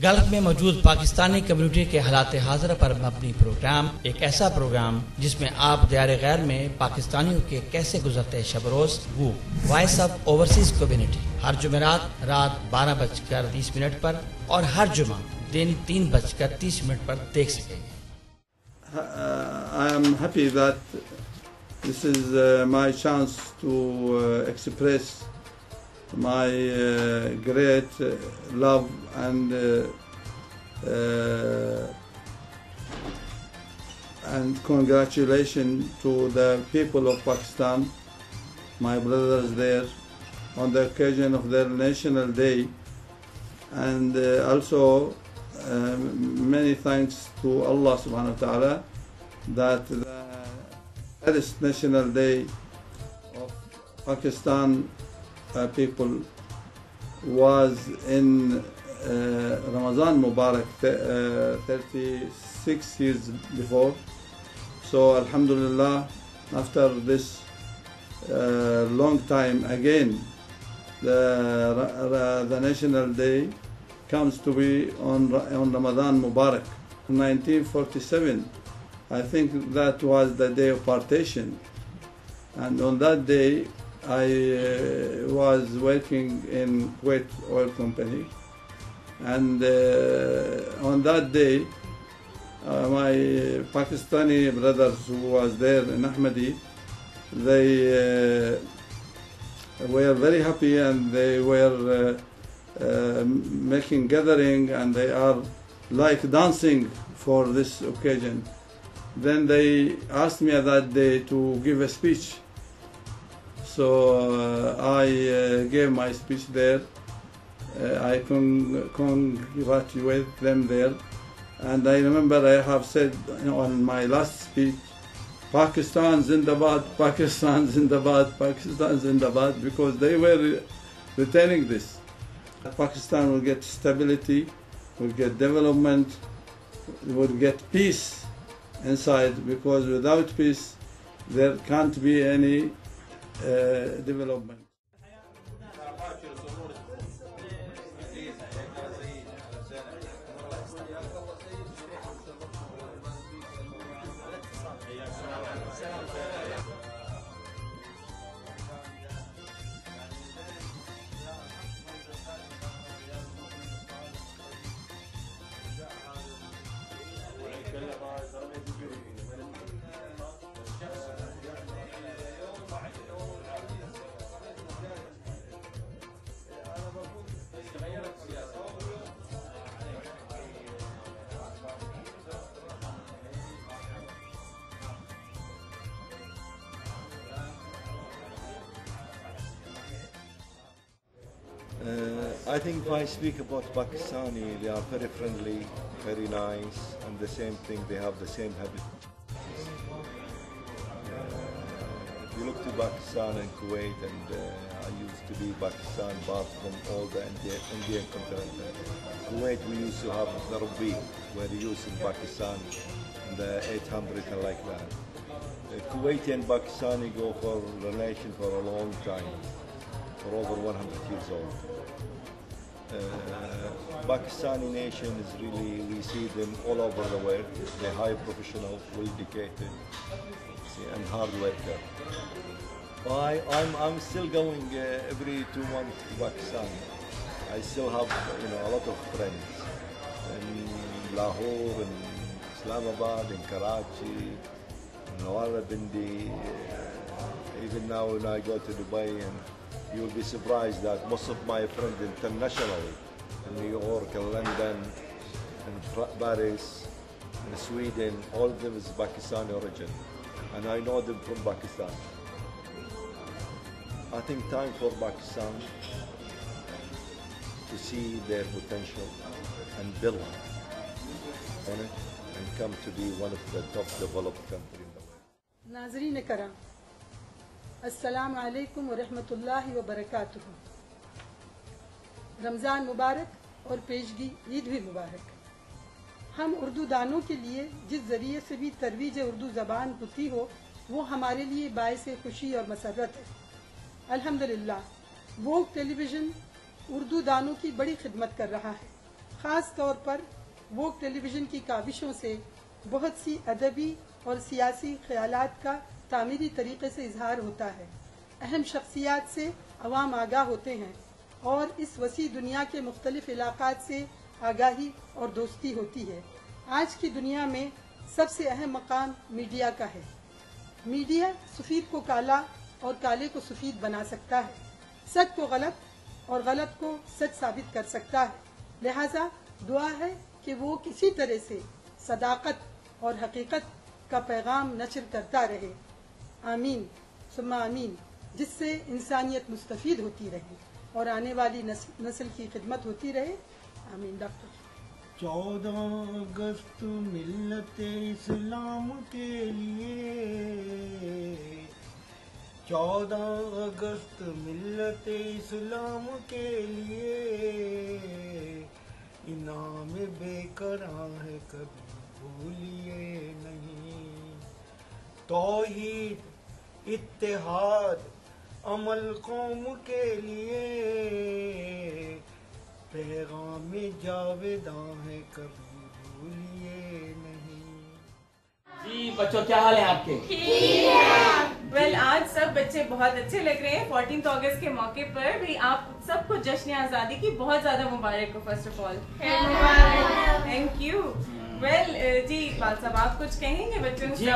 Golf میں موجود Pakistani community کے حالات حاضرہ پر مبنی پروگرام، ایک ایسا پروگرام جس میں آپ دیار غیر میں پاکستانیوں کے کیسے گزرتے شب روز، وہ وائس آف اوورسیز کمیونٹی، ہر جمعرات رات 12:30 پر اور ہر جمعہ دن 3:30 پر دیکھ سکیں گے۔ I am happy that this is my chance to express my great love and congratulations to the people of Pakistan, my brothers there, on the occasion of their National Day, and also many thanks to Allah subhanahu wa ta'ala that the first National Day of Pakistan people was in Ramadan Mubarak 36 years before. So alhamdulillah, after this long time again the National Day comes to be on Ramadan Mubarak. 1947, I think that was the day of partition, and on that day I was working in Kuwait Oil Company, and on that day my Pakistani brothers who was there in Ahmadi, they were very happy, and they were making gathering, and they are like dancing for this occasion. Then they asked me that day to give a speech. So I gave my speech there. I congratulate them there. And I remember I have said on my last speech, Pakistan Zindabad, Pakistan Zindabad, Pakistan Zindabad, because they were retaining this. Pakistan will get stability, will get development, will get peace inside, because without peace there can't be any development. I think if I speak about Pakistani, they are very friendly, very nice, and the same thing, they have the same habit. If you look to Pakistan and Kuwait, and I used to be Pakistan, apart from all the Indian continent. Kuwait, we used to have the Rubi, where they used in Pakistan, in the 800 and like that. Kuwaiti and Pakistani go for relation for a long time, for over 100 years old. Pakistani nation is really, we see them all over the world. They're high professional, well educated, and hard worker. I'm still going every 2 months to Pakistan. I still have a lot of friends in Lahore, in Islamabad, in Karachi, in Rawalpindi. Even now when I go to Dubai, and you will be surprised that most of my friends internationally, in New York, in London, in Paris, in Sweden, all of them is Pakistani origin, and I know them from Pakistan. I think time for Pakistan to see their potential and build on it and come to be one of the top developed countries in the world. ناظرین کرام، السلام علیکم ورحمۃ اللہ وبرکاتہ۔ رمضان مبارک اور پیشگی عید بھی مبارک۔ ہم اردو دانوں کے لیے جس ذریعے سے بھی ترویج اردو زبان ہوتی ہو، وہ ہمارے لیے باعث خوشی اور مسرت ہے۔ الحمدللہ ووگ ٹیلی ویژن اردو دانوں کی بڑی خدمت کر رہا ہے۔ خاص طور پر ووک ٹیلی ویژن کی کاوشوں سے بہت سی ادبی اور سیاسی خیالات کا تعمیری طریقے سے اظہار ہوتا ہے. اہم شخصیات سے عوام آگاہ ہوتے ہیں اور اس وسیع دنیا کے مختلف علاقات سے آگاہی اور دوستی ہوتی ہے. آج کی دنیا میں سب سے اہم مقام میڈیا کا ہے. میڈیا سفید کو کالا اور کالے کو سفید بنا سکتا ہے، سچ کو غلط اور غلط کو سچ ثابت کر سکتا ہے. لہذا دعا ہے کہ وہ کسی طرح سے صداقت اور حقیقت کا پیغام نشر کرتا رہے. آمین ثم آمین، جس سے انسانیت مستفید ہوتی رہے اور آنے والی نسل کی خدمت ہوتی رہے. آمین. ڈاکٹر 14 اگست ملت اسلام کے لیے، 14 اگست ملت اسلام کے لیے، انعام بے قرار ہے کبھی بھولیے نہیں. توحید اتحاد عمل قوم کے لیے، پیغام جاویداں ہے کبھی بھولیے نہیں. جی بچوں، کیا حال ہے آپ کے؟ ویل آج سب بچے بہت اچھے لگ رہے ہیں. 14 اگست کے موقع پر بھی آپ سب کو جشن آزادی کی بہت زیادہ مبارک ہو. First of all thank you. Well جی اقبال صاحب، آپ کچھ کہیں گے بچوں سے؟ جی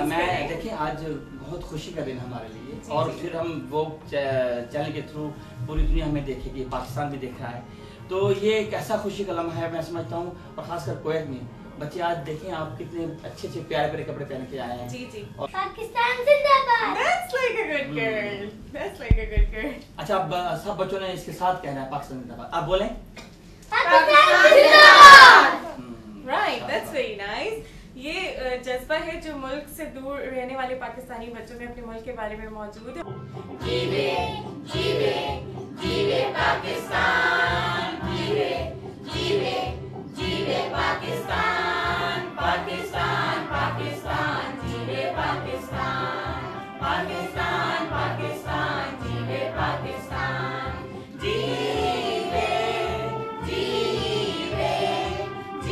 میں دیکھیں آج بہت خوشی کا دن ہمارے لیے، اور پھر ہم وہ چینل کے تھرو پوری دنیا ہمیں دیکھے گی، پاکستان بھی دیکھ رہا ہے، تو یہ ایک ایسا خوشی کا لمحہ ہے میں سمجھتا ہوں. اور خاص کر کویت میں بچے آج دیکھیں آپ کتنے اچھے اچھے پیارے پیارے کپڑے پہن کے آئے ہیں. جی جی، پاکستان زندہ باد. That's like a good girl. That's like a good girl. اچھا، اب سب بچوں نے اس کے ساتھ کہنا ہے پاکستان زندہ باد. آپ بولیں. پاکستان زندہ باد. Right, that's very nice. یہ جذبہ ہے جو ملک سے دور رہنے والے پاکستانی بچوں میں اپنے ملک کے بارے میں موجود ہے. جیوے جیوے جیوے پاکستان، جیوے جیوے جیوے پاکستان، پاکستان پاکستان جیوے پاکستان، پاکستان پاکستان جیوے پاکستان. جیوے جیوے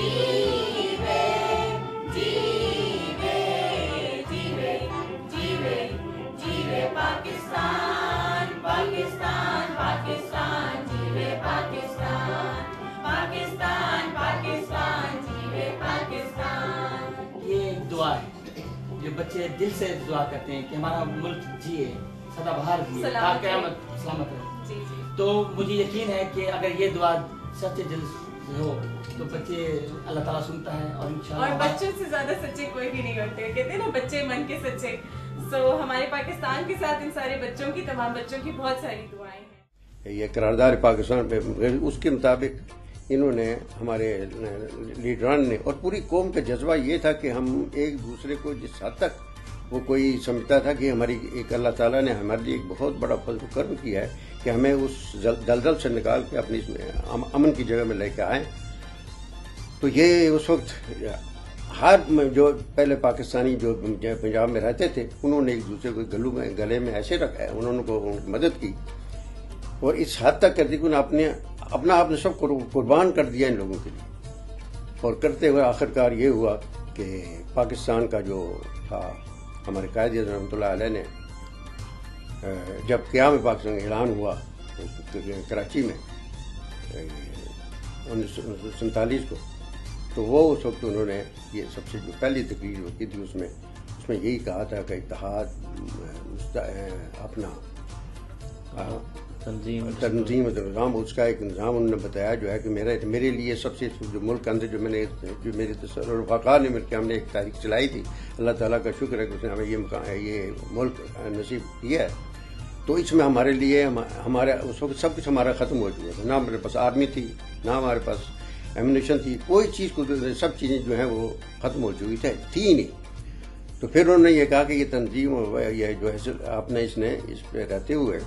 جیوے جیوے جیوے جیوے جیوے پاکستان، پاکستان پاکستان جیوے پاکستان، پاکستان پاکستان جیوے پاکستان. یہ ایک دعا ہے جو بچے دل سے دعا کرتے ہیں کہ ہمارا ملک جیے، سدا بہار جیے، تا قیامت سلامت رہے. جی جی، تو مجھے یقین ہے کہ اگر یہ دعا سچے دل سے ہو تو بچے اللہ تعالیٰ سنتا ہے، اور اور انشاءاللہ بچوں سے زیادہ سچے کوئی بھی نہیں ہوتے، کہتے ہیں نا بچے من کے سچے. سو ہمارے پاکستان کے ساتھ ان سارے بچوں کی، تمام بچوں کی بہت ساری دعائیں ہیں. یہ قرارداد پاکستان پہ اس کے مطابق انہوں نے، ہمارے لیڈران نے اور پوری قوم کا جذبہ یہ تھا کہ ہم ایک دوسرے کو جس حد تک وہ کوئی سمجھتا تھا کہ ہماری ایک اللہ تعالیٰ نے ہمارے لیے ایک بہت بڑا فضل و کرم کیا ہے کہ ہمیں اس دلدل سے نکال کے اپنی امن کی جگہ میں لے کے آئیں. تو یہ اس وقت ہر جو پہلے پاکستانی جو پنجاب میں رہتے تھے انہوں نے ایک دوسرے کو گلے میں ایسے رکھا ہے، انہوں نے مدد کی اور اس حد تک کرتی کہ انہوں نے اپنا آپ نے سب قربان کر دیا ان لوگوں کے لیے. اور کرتے ہوئے آخرکار یہ ہوا کہ پاکستان کا جو تھا ہمارے قائد اعظم رحمۃ اللہ علیہ نے جب قیام پاکستان کا اعلان ہوا کراچی میں 1947 کو، تو وہ اس وقت انہوں نے یہ سب سے جو پہلی تقریر ہوتی تھی اس میں یہی کہا تھا کہ اتحاد اپنا تنظیم نظام، اس کا ایک نظام انہوں نے بتایا جو ہے کہ میرے لیے سب سے جو ملک اندر جو میرے رفاقار نے مل کے ہم نے ایک تاریخ چلائی تھی. اللہ تعالیٰ کا شکر ہے کہ اس نے ہمیں یہ ملک نصیب کیا ہے. تو اس میں ہمارے لیے ہمارا اس وقت سب کچھ ہمارا ختم ہو چکا تھا. نہ ہمارے پاس آرمی تھی، نہ ہمارے پاس ایمونیشن تھی، کوئی چیز کو سب چیزیں جو ہیں وہ ختم ہو چکی تھی نہیں. تو پھر انہوں نے یہ کہا کہ یہ تنظیم یہ جو ہے آپ نے اس پہ رہتے ہوئے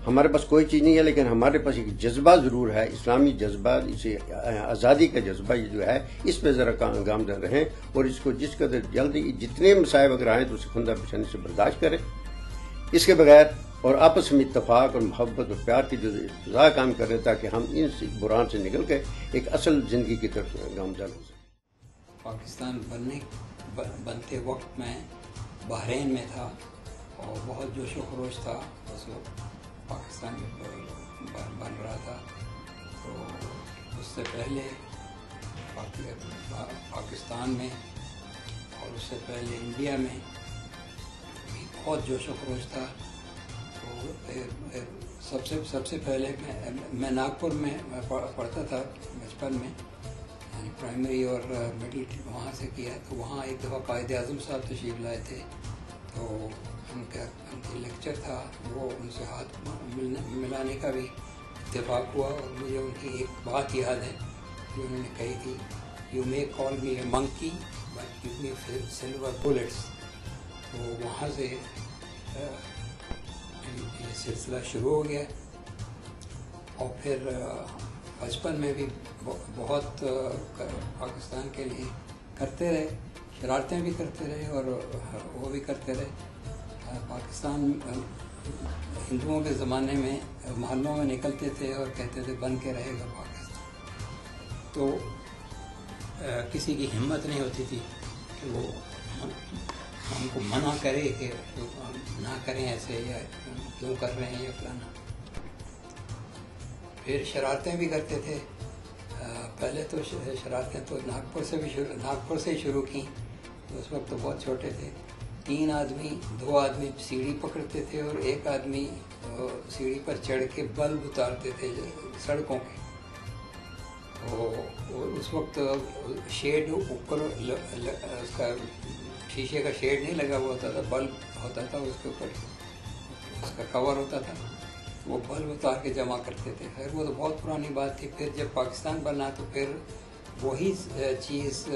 ہمارے پاس کوئی چیز نہیں ہے، لیکن ہمارے پاس ایک جذبہ ضرور ہے، اسلامی جذبہ، اسے آزادی کا جذبہ یہ جو ہے اس پہ ذرا گامزن رہیں اور اس کو جس قدر جلدی جتنے مصائب اگر آئیں تو اسے خندہ پیشانی سے برداشت کریں. اس کے بغیر اور آپس میں اتفاق اور محبت اور پیار کی جو فضا کام کر رہے تاکہ ہم ان بحران سے نکل کے ایک اصل زندگی کی طرف گامزن ہو سکیں۔ پاکستان بنتے وقت میں بحرین میں تھا اور بہت جوش و خروش تھا اس وقت پاکستان بن رہا تھا، تو اس سے پہلے پاکستان میں اور اس سے پہلے انڈیا میں بھی بہت جوش و خروش تھا۔ تو سب سے پہلے میں ناگپور میں پڑھتا تھا بچپن میں، یعنی پرائمری اور مڈل وہاں سے کیا، تو وہاں ایک دفعہ قائد اعظم صاحب تشریف لائے تھے، تو ان کا لیکچر تھا، وہ ان سے ہاتھ ملانے کا بھی اتفاق ہوا، اور مجھے ان کی ایک بات یاد ہے جو انہوں نے کہی تھی، you may call me a monkey but give me silver bullets. تو وہاں سے یہ سلسلہ شروع ہو گیا، اور پھر بچپن میں بھی بہت پاکستان کے لیے کرتے رہے، شرارتیں بھی کرتے رہے اور وہ بھی کرتے رہے۔ پاکستان ہندوؤں کے زمانے میں محلوں میں نکلتے تھے اور کہتے تھے بن کے رہے گا پاکستان، تو کسی کی ہمت نہیں ہوتی تھی کہ وہ ہم کو منع کرے کہ نہ کریں ایسے، یا کیوں کر رہے ہیں یا فلانا۔ پھر شرارتیں بھی کرتے تھے، پہلے تو شرارتیں تو ناگپور سے ہی شروع کی، اس وقت تو بہت چھوٹے تھے، 2 آدمی سیڑھی پکڑتے تھے اور ایک آدمی سیڑھی پر چڑھ کے بلب اتارتے تھے سڑکوں کے، تو اس وقت شیڈ اوپر اس کا شیشے کا شیڈ نہیں لگا ہوا ہوتا تھا، بلب ہوتا تھا اس کے اوپر، اس کا کور ہوتا تھا، وہ بلب اتار کے جمع کرتے تھے۔ خیر وہ تو بہت پرانی بات تھی۔ پھر جب پاکستان بنا تو پھر وہی چیز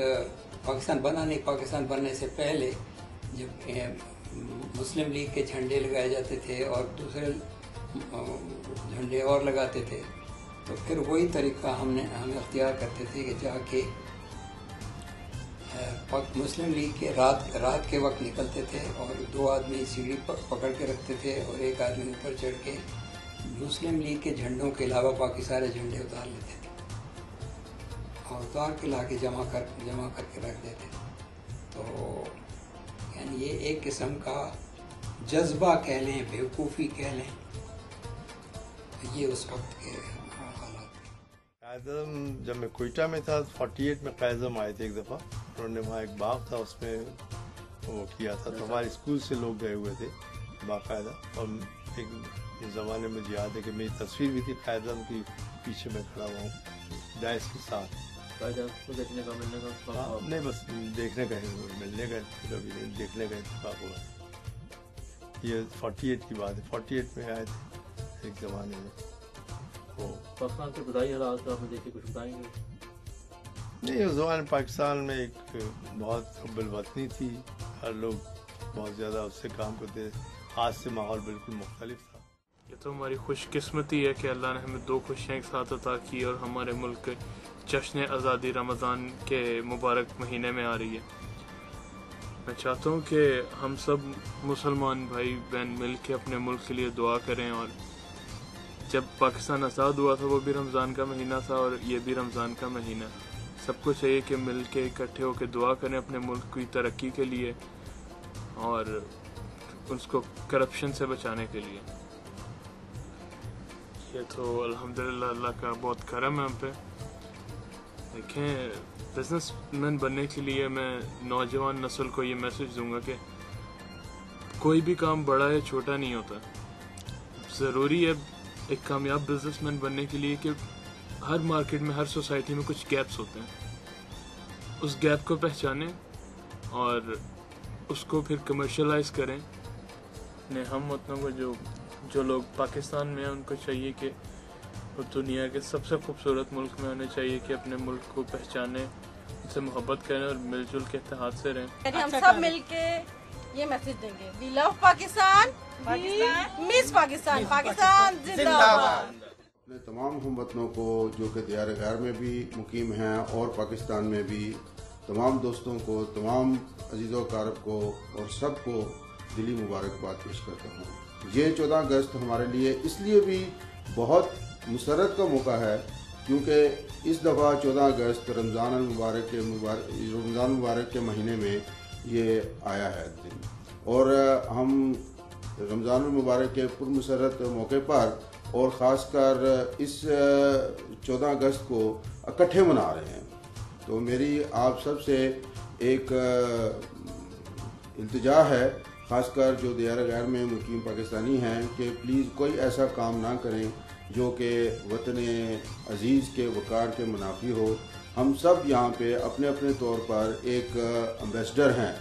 پاکستان بنا نہیں، پاکستان بننے سے پہلے جب مسلم لیگ کے جھنڈے لگائے جاتے تھے اور دوسرے جھنڈے اور لگاتے تھے، تو پھر وہی طریقہ ہم اختیار کرتے تھے کہ جا کے مسلم لیگ کے رات کے وقت نکلتے تھے اور 2 آدمی سیڑھی پکڑ کے رکھتے تھے اور ایک آدمی اوپر چڑھ کے مسلم لیگ کے جھنڈوں کے علاوہ باقی سارے جھنڈے اتار لیتے تھے اور اتار کے لا کے جمع کر کے رکھ دیتے تھے۔ تو یعنی یہ ایک قسم کا جذبہ کہہ لیں، بیوقوفی کہہ لیں، یہ اس وقت کے حالات تھے۔ قائد اعظم جب میں کوئٹہ میں تھا 48 میں قائد اعظم آئے تھے ایک دفعہ، انہوں نے وہاں ایک باغ تھا اس میں وہ کیا تھا، تو ہمارے اسکول سے لوگ گئے ہوئے تھے باقاعدہ، اور ایک زمانے میں مجھے یاد ہے کہ میری تصویر بھی تھی قائد اعظم کی، پیچھے میں کھڑا ہوا ہوں ڈائس کے ساتھ۔ دیکھنے کا ملنے کا نہیں، بس دیکھنے کا ملنے کا دیکھنے کا اتفاق ہوا۔ یہ 48 کی بات ہے، 48 میں آئے تھے ایک زمانے میں۔ پاکستان کے ابتدائی حالات آپ نے دیکھے، کچھ بتائیں گے؟ نہیں، اس زمانے پاکستان میں ایک بہت حب الوطنی تھی، ہر لوگ بہت زیادہ اس سے کام کرتے، آج سے ماحول بالکل مختلف تھا۔ یہ تو ہماری خوش قسمتی ہے کہ اللہ نے ہمیں 2 خوشیاں ایک ساتھ عطا کی اور ہمارے ملک جشن آزادی رمضان کے مبارک مہینے میں آ رہی ہے۔ میں چاہتا ہوں کہ ہم سب مسلمان بھائی بہن مل کے اپنے ملک کے لیے دعا کریں، اور جب پاکستان آزاد ہوا تھا وہ بھی رمضان کا مہینہ تھا اور یہ بھی رمضان کا مہینہ، سب کو چاہیے کہ مل کے اکٹھے ہو کے دعا کریں اپنے ملک کی ترقی کے لیے اور اس کو کرپشن سے بچانے کے لیے۔ یہ تو الحمدللہ اللہ کا بہت کرم ہے ہم پہ۔ دیکھیں، بزنس مین بننے کے لیے میں نوجوان نسل کو یہ میسج دوں گا کہ کوئی بھی کام بڑا یا چھوٹا نہیں ہوتا، ضروری ہے ایک کامیاب بزنس مین بننے کے لیے کہ ہر مارکیٹ میں، ہر سوسائٹی میں کچھ گیپس ہوتے ہیں، اس گیپ کو پہچانیں اور اس کو پھر کمرشلائز کریں۔ ہم وطنوں کو جو لوگ پاکستان میں ہیں ان کو چاہیے کہ وہ دنیا کے سب سے خوبصورت ملک میں ہونے چاہیے کہ اپنے ملک کو پہچانیں، ان سے محبت کریں اور مل جل کے اتحاد سے رہیں۔ ہم سب مل کے یہ میسج دیں گے، وی لو پاکستان، مس پاکستان، پاکستان زندہ باد۔ اپنے تمام ہم وطنوں کو جو کہ دیار غیر میں بھی مقیم ہیں اور پاکستان میں بھی، تمام دوستوں کو، تمام عزیز و اقارب کو اور سب کو دلی مبارکباد پیش کرتا ہوں۔ یہ 14 اگست ہمارے لیے اس لیے بھی بہت مسرت کا موقع ہے کیونکہ اس دفعہ 14 اگست رمضان المبارک کے مہینے میں یہ آیا ہے دن، اور ہم رمضان المبارک کے پرمسرت موقع پر اور خاص کر اس 14 اگست کو اکٹھے منا رہے ہیں۔ تو میری آپ سب سے ایک التجا ہے، خاص کر جو دیار غیر میں مقیم پاکستانی ہیں، کہ پلیز کوئی ایسا کام نہ کریں جو کہ وطن عزیز کے وقار کے منافی ہو۔ ہم سب یہاں پہ اپنے اپنے طور پر ایک امبیسڈر ہیں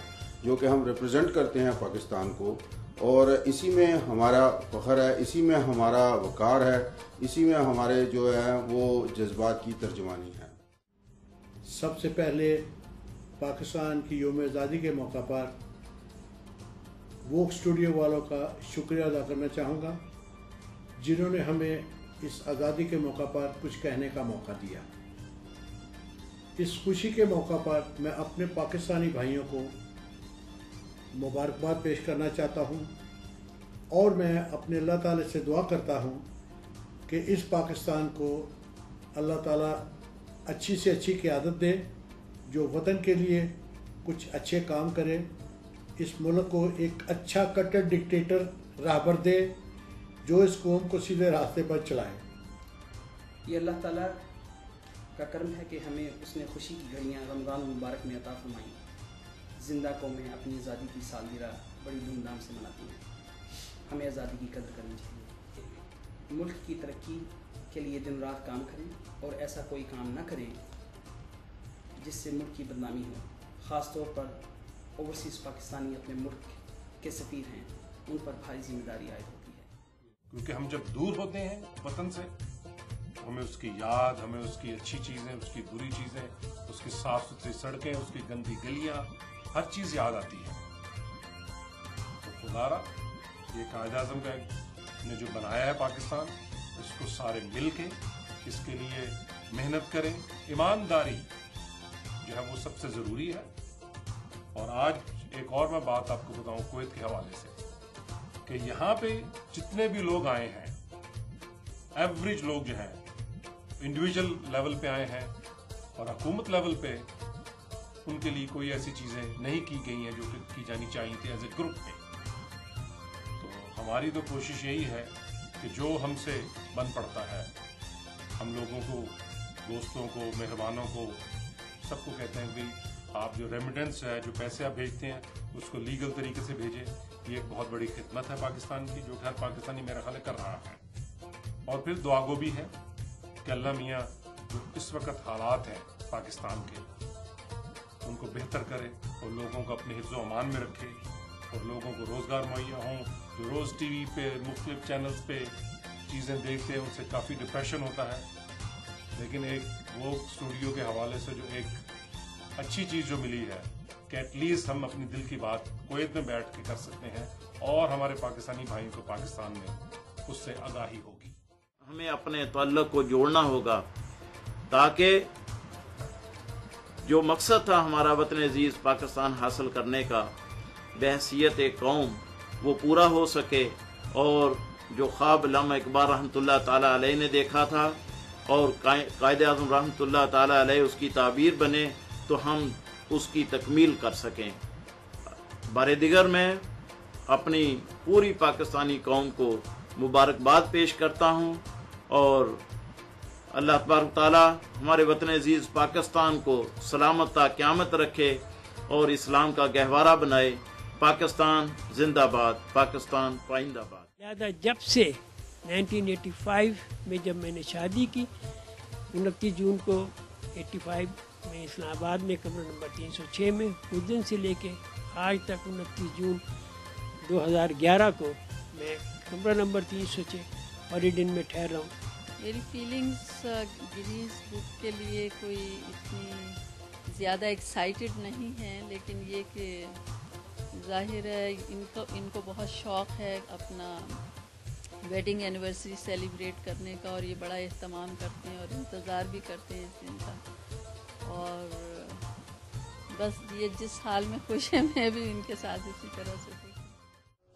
جو کہ ہم ریپرزینٹ کرتے ہیں پاکستان کو، اور اسی میں ہمارا فخر ہے، اسی میں ہمارا وقار ہے، اسی میں ہمارے جو ہے وہ جذبات کی ترجمانی ہے۔ سب سے پہلے پاکستان کی یوم آزادی کے موقع پر ووک اسٹوڈیو والوں کا شکریہ ادا کرنا چاہوں گا جنہوں نے ہمیں اس آزادی کے موقع پر کچھ کہنے کا موقع دیا۔ اس خوشی کے موقع پر میں اپنے پاکستانی بھائیوں کو مبارکباد پیش کرنا چاہتا ہوں، اور میں اپنے اللہ تعالی سے دعا کرتا ہوں کہ اس پاکستان کو اللہ تعالی اچھی سے اچھی قیادت دے، جو وطن کے لیے کچھ اچھے کام کرے، اس ملک کو ایک اچھا کٹر ڈکٹیٹر رہبر دے جو اس قوم کو سیدھے راستے پر چلائے۔ یہ اللہ تعالیٰ کا کرم ہے کہ ہمیں اس نے خوشی کی گھڑیاں رمضان المبارک میں عطا فرمائیں۔ زندہ قومیں اپنی آزادی کی سالگرہ بڑی دھوم دھام سے مناتی ہیں۔ ہمیں آزادی کی قدر کرنی چاہیے، ملک کی ترقی کے لیے دن رات کام کریں، اور ایسا کوئی کام نہ کریں جس سے ملک کی بدنامی ہو۔ خاص طور پر اوورسیز پاکستانی اپنے ملک کے سفیر ہیں، ان پر بھاری ذمہ داری عائد ہوتی ہے، کیونکہ ہم جب دور ہوتے ہیں وطن سے ہمیں اس کی یاد، ہمیں اس کی اچھی چیزیں، اس کی بری چیزیں، اس کی صاف ستھری سڑکیں، اس کی گندی گلیاں، ہر چیز یاد آتی ہے۔ تو خدا را یہ قائد اعظم نے جو بنایا ہے پاکستان، اس کو سارے مل کے اس کے لیے محنت کریں۔ ایمانداری جو ہے وہ سب سے ضروری ہے۔ اور آج ایک اور میں بات آپ کو بتاؤں کویت کے حوالے سے، کہ یہاں پہ جتنے بھی لوگ آئے ہیں، ایوریج لوگ جو ہیں انڈیویجل لیول پہ آئے ہیں، اور حکومت لیول پہ ان کے لیے کوئی ایسی چیزیں نہیں کی گئی ہیں جو کہ کی جانی چاہیے تھی ایز اے گروپ میں۔ تو ہماری تو کوشش یہی ہے کہ جو ہم سے بن پڑتا ہے، ہم لوگوں کو، دوستوں کو، مہربانوں کو، سب کو کہتے ہیں کہ آپ جو ریمیٹنس ہے، جو پیسے آپ بھیجتے ہیں، اس کو لیگل طریقے سے بھیجیں۔ یہ ایک بہت بڑی خدمت ہے پاکستان کی، جو کہ ہر پاکستانی میرا خیال کر رہا ہے۔ اور پھر دعا گو بھی ہے کہ اللہ میاں جو اس وقت حالات ہیں پاکستان کے، ان کو بہتر کرے، اور لوگوں کو اپنے حفظ و امان میں رکھے، اور لوگوں کو روزگار مہیا ہوں۔ جو روز ٹی وی پہ مختلف چینلز پہ چیزیں دیکھتے ہیں، ان سے کافی ڈپریشن ہوتا ہے، لیکن ایک وہ اسٹوڈیو کے حوالے سے جو ایک اچھی چیز جو ملی ہے کہ ایٹ لیسٹ ہم اپنی دل کی بات کویت میں بیٹھ کے کر سکتے ہیں، اور ہمارے پاکستانی بھائیوں کو پاکستان میں اس سے آگاہی ہوگی۔ ہمیں اپنے تعلق کو جوڑنا ہوگا تاکہ جو مقصد تھا ہمارا وطن عزیز پاکستان حاصل کرنے کا بحیثیت ایک قوم، وہ پورا ہو سکے، اور جو خواب علامہ اقبال رحمۃ اللہ تعالی علیہ نے دیکھا تھا اور قائد اعظم رحمۃ اللہ تعالی علیہ اس کی تعبیر بنے، تو ہم اس کی تکمیل کر سکیں۔ بارے دیگر میں اپنی پوری پاکستانی قوم کو مبارکباد پیش کرتا ہوں، اور اللہ تبارک تعالیٰ ہمارے وطن عزیز پاکستان کو سلامت تا قیامت رکھے اور اسلام کا گہوارہ بنائے۔ پاکستان زندہ باد، پاکستان پائندہ باد۔ لہٰذا جب سے 1985 میں جب میں نے شادی کی، 29 جون کو 85 میں اسلام آباد میں کمرہ نمبر 306 میں، اس دن سے لے کے آج تک 29 جون 2011 کو میں کمرہ نمبر 306 اوریڈن میں ٹھہر رہا ہوں۔ میری فیلنگز گنیز بک کے لیے کوئی اتنی زیادہ ایکسائٹڈ نہیں ہیں، لیکن یہ کہ ظاہر ہے ان کو بہت شوق ہے اپنا ویڈنگ اینیورسری سیلیبریٹ کرنے کا، اور یہ بڑا اہتمام کرتے ہیں اور انتظار بھی کرتے ہیں اس دن کا، اور بس یہ جس حال میں خوش ہیں میں بھی ان کے ساتھ اسی طرح سے خوش ہوں۔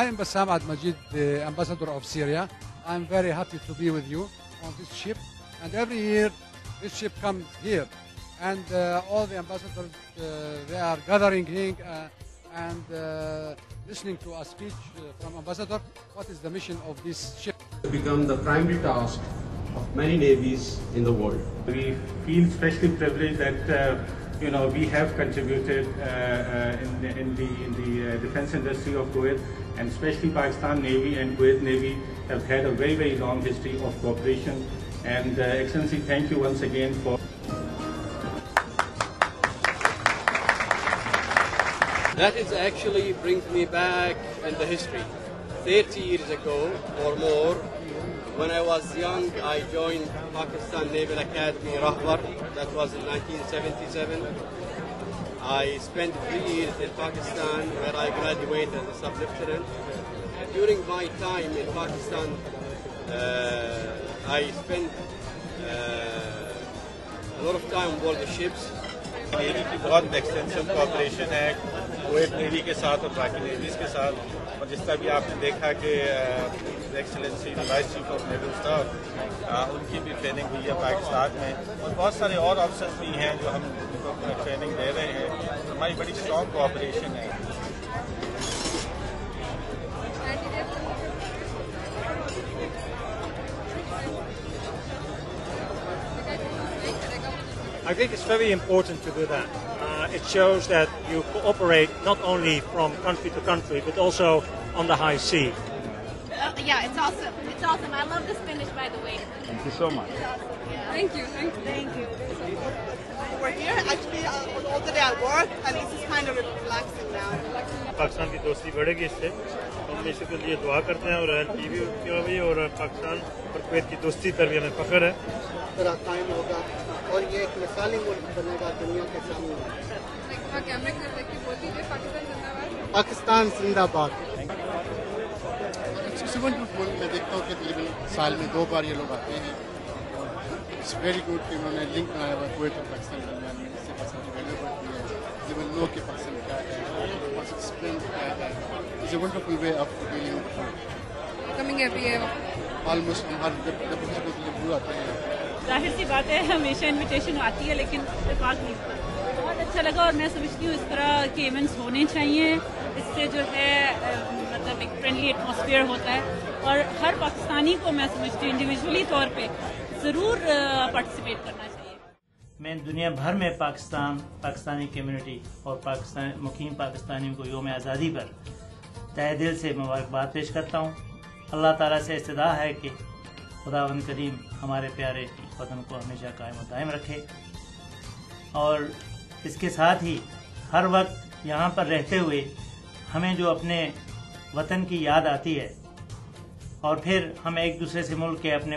I am Bassam Ad-Majid, the ambassador of Syria. I am very happy to be with you on this ship. And every year, this ship comes here. And all the ambassadors, they are gathering here and listening to a speech from ambassador. What is the mission of this ship? To become the primary task of many navies in the world. We feel especially privileged that we have contributed in the defense industry of Kuwait, and especially Pakistan Navy and Kuwait Navy have had a very, very long history of cooperation. And Excellency, thank you once again for. That is actually brings me back in the history. 30 years ago or more, when I was young, I joined Pakistan Naval Academy, Rahbar. That was in 1977. I spent 3 years in Pakistan, where I graduated as a sub-lieutenant. During my time in Pakistan, I spent a lot of time on board the ships. Navy کی بہت extensive cooperation ہے Kuwait navy کے ساتھ اور باقی Neves کے ساتھ، اور جس طرح بھی آپ نے دیکھا کہ excellency vice chief of naval staff ان کی بھی ٹریننگ ہوئی ہے پاکستان میں، اور بہت سارے اور آفیسرز بھی ہیں جو ہم ان کو ٹریننگ دے رہے ہیں. ہماری بڑی اسٹرانگ کوآپریشن ہے. I think it's very important to do that. It shows that you cooperate not only from country to country, but also on the high sea. Yeah, it's awesome. It's awesome. I love this finish, by the way. Thank you so much. Yeah. Thank you. Thank you. We're here actually all the day at work, and it's just kind of relaxing now. Pakistan کی دوستی بڑھے گی اس سے. ہم اس کے لیے دعا کرتے ہیں اور ٹی وی کی بھی اور پاکستان اور کویت کی دوستی پر بھی ہمیں فخر ہے. طرح قائم ہوگا اور یہ ایک مثالی ملک بنے گا دنیا کے سامنے. پاکستان زندہ باد. میں دیکھتا ہوں کہ تقریباً سال میں 2 بار یہ لوگ آتے ہیں. اٹس ویری گڈ کہ انہوں نے لنک بنایا ہوا کویت اور پاکستان کے درمیان میں، اس سے پاکستان کی ویلیو بڑھتی ہے. دے ول نو کہ پاکستان کیا ہے، پاکستان اسپرنگ کیا ہے. It's a wonderful way of dealing coming every year. Almost ہم ہر جب آتے ہیں. ظاہر سی بات ہے ہمیشہ انویٹیشن آتی ہے لیکن اتفاق نہیں ہوتا. بہت اچھا لگا اور میں سمجھتی ہوں اس طرح کے ایونٹس ہونے چاہیے. اس سے جو ہے مطلب ایک فرینڈلی ایٹماسفیئر ہوتا ہے اور ہر پاکستانی کو میں سمجھتی ہوں انڈیویجولی طور پہ ضرور پارٹیسپیٹ کرنا چاہیے. میں دنیا بھر میں پاکستانی کمیونٹی اور مقیم پاکستانیوں کو یوم آزادی پر تہہ دل سے مبارکباد پیش کرتا ہوں. اللہ تعالیٰ سے استدعا ہے کہ خداوند کریم ہمارے پیارے وطن کو ہمیشہ قائم و دائم رکھے، اور اس کے ساتھ ہی ہر وقت یہاں پر رہتے ہوئے ہمیں جو اپنے وطن کی یاد آتی ہے اور پھر ہم ایک دوسرے سے مل کے اپنے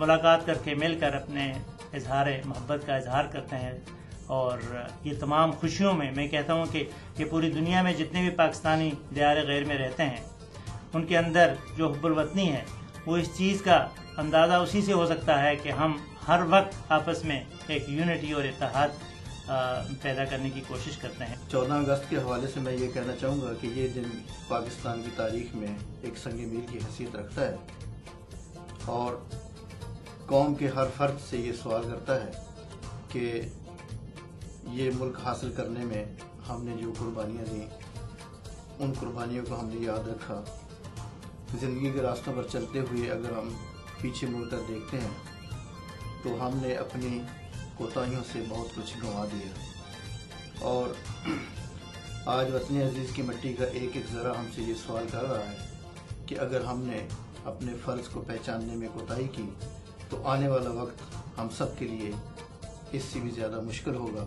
ملاقات کر کے مل کر اپنے اظہار محبت کا اظہار کرتے ہیں. اور یہ تمام خوشیوں میں کہتا ہوں کہ پوری دنیا میں جتنے بھی پاکستانی دیار غیر میں رہتے ہیں ان کے اندر جو حب الوطنی ہے وہ اس چیز کا اندازہ اسی سے ہو سکتا ہے کہ ہم ہر وقت آپس میں ایک یونٹی اور اتحاد پیدا کرنے کی کوشش کرتے ہیں. 14 اگست کے حوالے سے میں یہ کہنا چاہوں گا کہ یہ دن پاکستان کی تاریخ میں ایک سنگ میل کی حیثیت رکھتا ہے اور قوم کے ہر فرد سے یہ سوال کرتا ہے کہ یہ ملک حاصل کرنے میں ہم نے جو قربانیاں دیں ان قربانیوں کو ہم نے یاد رکھا. زندگی کے راستوں پر چلتے ہوئے اگر ہم پیچھے مڑ کر دیکھتے ہیں تو ہم نے اپنی کوتاہیوں سے بہت کچھ گنوا دیا، اور آج وطن عزیز کی مٹی کا ایک ایک ذرہ ہم سے یہ سوال کر رہا ہے کہ اگر ہم نے اپنے فرض کو پہچاننے میں کوتاہی کی تو آنے والا وقت ہم سب کے لیے اس سے بھی زیادہ مشکل ہوگا.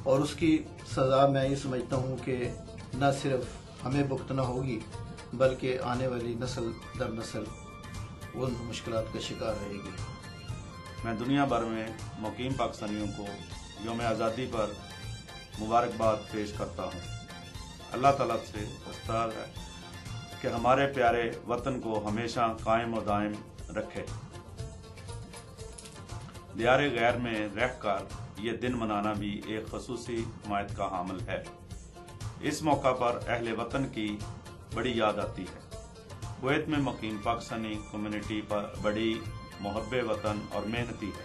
اور اس کی سزا میں یہ سمجھتا ہوں کہ نہ صرف ہمیں بھگتنا ہوگی بلکہ آنے والی نسل در نسل ان مشکلات کا شکار رہے گی۔ میں دنیا بھر میں مقیم پاکستانیوں کو یوم آزادی پر مبارکباد پیش کرتا ہوں۔ اللہ تعالیٰ سے استغفار ہے کہ ہمارے پیارے وطن کو ہمیشہ قائم و دائم رکھے۔ دیار غیر میں رہ کر یہ دن منانا بھی ایک خصوصی حمایت کا حامل ہے۔ اس موقع پر اہل وطن کی بڑی یاد آتی ہے۔ کویت میں مقیم پاکستانی کمیونٹی پر بڑی محب وطن اور محنتی ہے،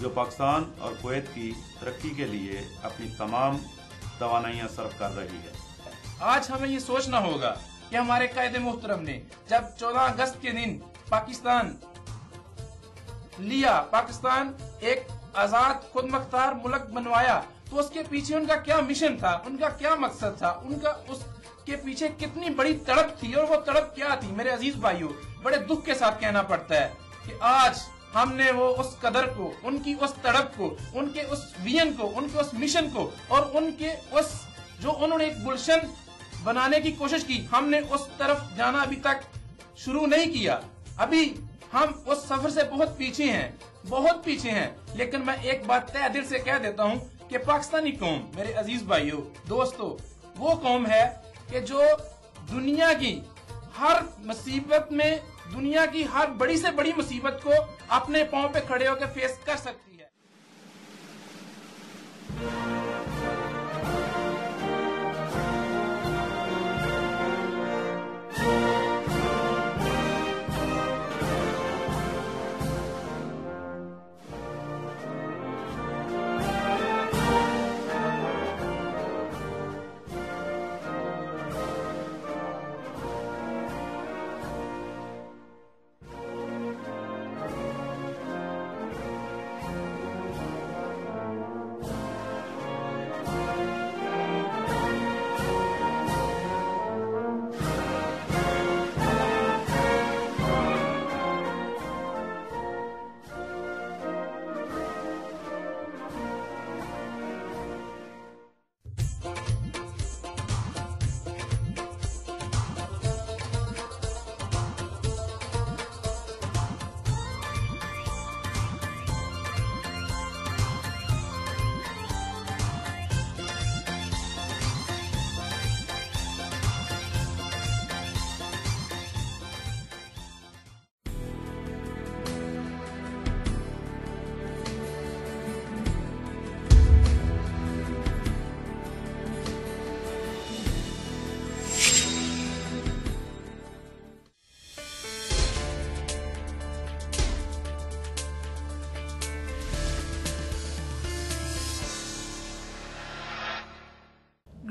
جو پاکستان اور کویت کی ترقی کے لیے اپنی تمام توانائیاں صرف کر رہی ہے۔ آج ہمیں یہ سوچنا ہوگا کہ ہمارے قائد محترم نے جب 14 اگست کے دن پاکستان لیا، پاکستان ایک آزاد خود مختار ملک بنوایا، تو اس کے پیچھے ان کا کیا مشن تھا، ان کا کیا مقصد تھا، ان کا اس کے پیچھے کتنی بڑی تڑپ تھی، اور وہ تڑپ کیا تھی میرے عزیز بھائیوں؟ بڑے دکھ کے ساتھ کہنا پڑتا ہے کہ آج ہم نے وہ اس قدر کو، ان کی اس تڑپ کو، ان کے اس ویژن کو، ان کے اس مشن کو، اور ان کے اس جو انہوں نے ایک گلشن بنانے کی کوشش کی، ہم نے اس طرف جانا ابھی تک شروع نہیں کیا۔ ابھی ہم اس سفر سے بہت پیچھے ہیں، بہت پیچھے ہیں۔ لیکن میں ایک بات تہ دل سے کہہ دیتا ہوں کہ پاکستانی قوم، میرے عزیز بھائیوں، دوستو، وہ قوم ہے کہ جو دنیا کی ہر مصیبت میں، دنیا کی ہر بڑی سے بڑی مصیبت کو اپنے پاؤں پہ کھڑے ہو کے فیس کر سکتی ہے۔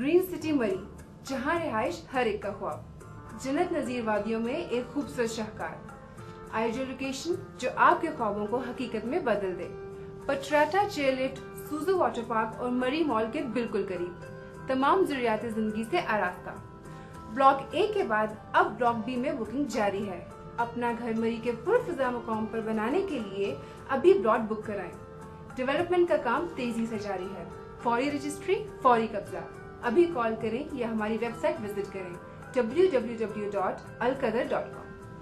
گرین سٹی مری، جہاں رہائش ہر ایک کا خواب، جنت نظیر وادیوں میں ایک خوبصورت شاہکار، آئیڈیل لوکیشن جو آپ کے خوابوں کو حقیقت میں بدل دے۔ پٹراٹا چیئر لفٹ، سوزو واٹر پارک اور مری مال کے بالکل قریب، تمام ضروریات زندگی سے آراستہ۔ بلاک اے کے بعد اب بلاک بی میں بکنگ جاری ہے۔ اپنا گھر مری کے پرفضا مقام پر بنانے کے لیے ابھی پلاٹ بک کرائیں۔ ڈیولپمنٹ کا کام تیزی سے جاری ہے، فوری رجسٹری، فوری قبضہ۔ ابھی کال کریں یا ہماری ویب سائٹ وزٹ کریں www.alqadar.com۔